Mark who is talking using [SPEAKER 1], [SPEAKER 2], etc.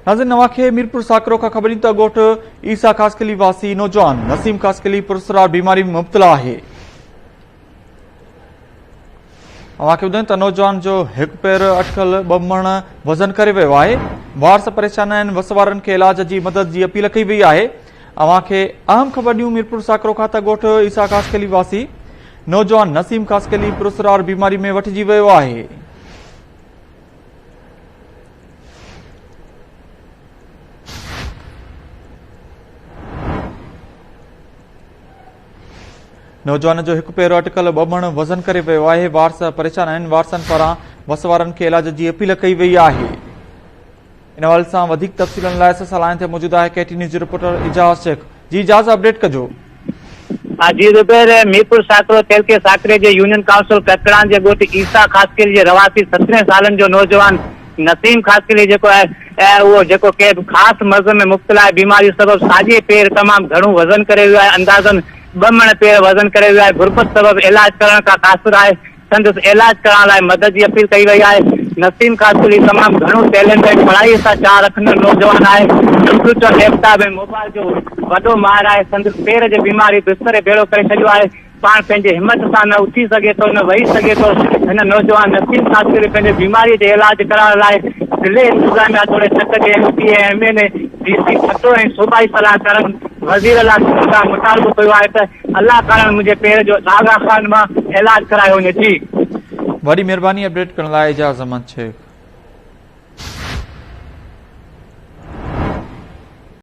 [SPEAKER 1] नाज़रीन, नवाखे मीरपुर साकरो का ख़बर त ॻोठ ईसा खासकली वासी नौजवान नसीम खासकली पुरसरार बीमारी में मुब्तला है। अवांखे ॿुधायूं त नौजवान जो हिकु पैर अटकल ॿ मण वज़न करे वियो आहे। वारस परेशान आहिनि, वस वारनि खे इलाज जी मदद जी अपील कई वई आहे। अवांखे अहम ख़बर ॾियूं मीरपुर साकरो खां त ॻोठ ईसा खासकली वासी नौजवान नसीम खासकली पुरसरार बीमारी में वठिजी वियो आहे। नौजवान जो हिकु पैर अटकल ॿ मण वज़न करे वियो आहे। वारस परेशान आहिनि, वारसनि पारां वस वारनि खे इलाज जी अपील कई वई आहे। इन हवाले सां वधीक तफ़सीलनि लाइ असां लाइन ते मौजूद आहे KT news reporter Ijaz Sheikh. जी इजाज़, अपडेट कजो।
[SPEAKER 2] जी ज़ुबैर, मीरपुर साकरो तेलके साकरे जे यूनियन काउंसिल ककड़ान जे ॻोठ ईसा खासकली जे रवासी 17 सालनि जो नौजवान नसीम खासकली जेको आहे उहो जेको के ख़ासि मर्ज़ में मुब्तला आहे। बीमारी सबब साॼे पैर तमामु घणो वज़न करे वियो आहे। अंदाज़न 2 मण पैर वज़न करे वियो आहे। गुरबत सबब इलाज करण खां क़ासिर आहे। संदसि इलाज करण लाइ मदद जी अपील कई वई आहे। नसीम खासकली तमामु घणो टैलेंट आहे, पढ़ाईअ सां चाह रखंदड़ नौजवान आहे। कंप्यूटर लैपटॉप ऐं मोबाइल जो वॾो माहिर आहे। संदसि पैर जे बीमारी बिस्तरे भेड़ो करे छॾियो आहे। पाण पंहिंजे हिम्मत सां न उथी सघे थो, न वेही सघे थो। हिन नौजवान नसीम खासकली पंहिंजे बीमारी जो इलाज कराइण लाइ ज़िले इंतिज़ामिया थोरे चक जे MPA MLA DC खटो ऐं सूबाई सलाहकार वज़ीर लाइ मुतालबो कयो आहे त अल्लाह कारण मुंहिंजे पैर जो आगा खान मां इलाज करायो वञे। जी,
[SPEAKER 1] वॾी महिरबानी अपडेट करण लाइ इजाज़ अहमद शेख।